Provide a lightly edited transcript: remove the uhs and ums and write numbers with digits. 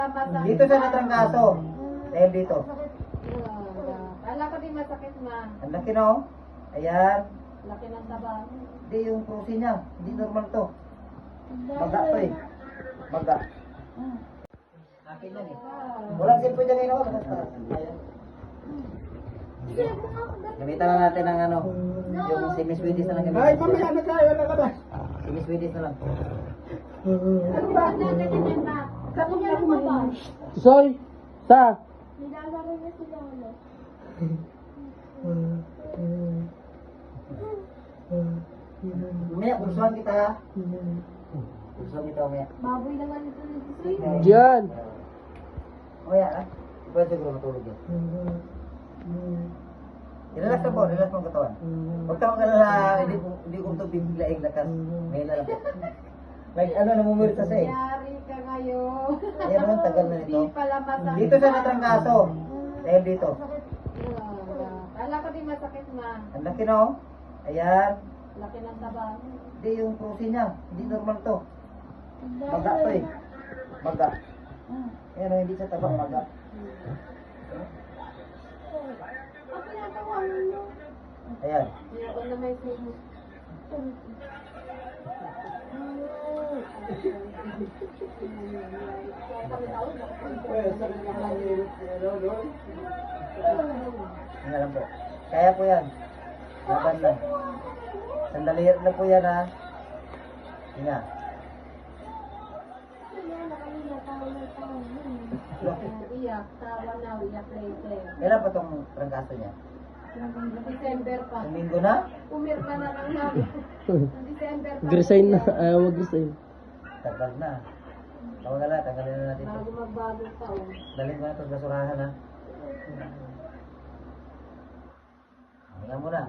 Dito sa natrangkaso. Dahil dito. Kala ko din masakit ma. Ang laki na oh. Ayan. Laki ng taba. Hindi yung krusi niya. Hindi normal to. Maga to eh. Maga. Akin yan eh. Walang cellphone dyan ngayon ako. Ayan. Gamitan na natin ng ano. Yung si Miss Swedish na lang gamitan. Ay, mamaya na tayo, nakabas. Si Miss Swedish na lang. Ano ba? Kapag yan mo ba? Soy, sa. Nilalaro niya sila ano. Mamaya, pulsuhan kita ha. Pulsuhan kita mamaya. Baboy naman ito ni Sri. Diyan. Mamaya ha. Pwede siguro matulog yan. Relax na po, relax mo ang katawan. Huwag ka mag-alala, hindi ko ito bibiglaing lakas. Ngayon na lang po. Like ano, namumulit kasi eh. Yari ka ngayon. Ayan naman, tagal na Hindi nito. pala masakit. Dito sa natrangkaso. Dahil dito. Kala ko din masakit ma. Ang laki na oh. Ayan. Laki ng taba. Hindi yung krusi niya. Hindi normal to. Maga to eh. Maga. Ayan oh, hindi sa taba, maga. Ako natawa mo. Ayan. Meron na may sino. Nga lang po. Kaya po yan. Laban lang. Sandali na po yan ha. Nga. Iyak, tawa na, iyak later. Kailan pa itong trangkaso niya? December pa. Ang linggo na? Pumirma na lang namin. December pa. Resign na, ayaw mag-resign. Tagal na. Tawag na, tanggalin na natin ito. Bago magbagong taon. Dalhin mo na ito sa basurahan ha. Hinga mo na.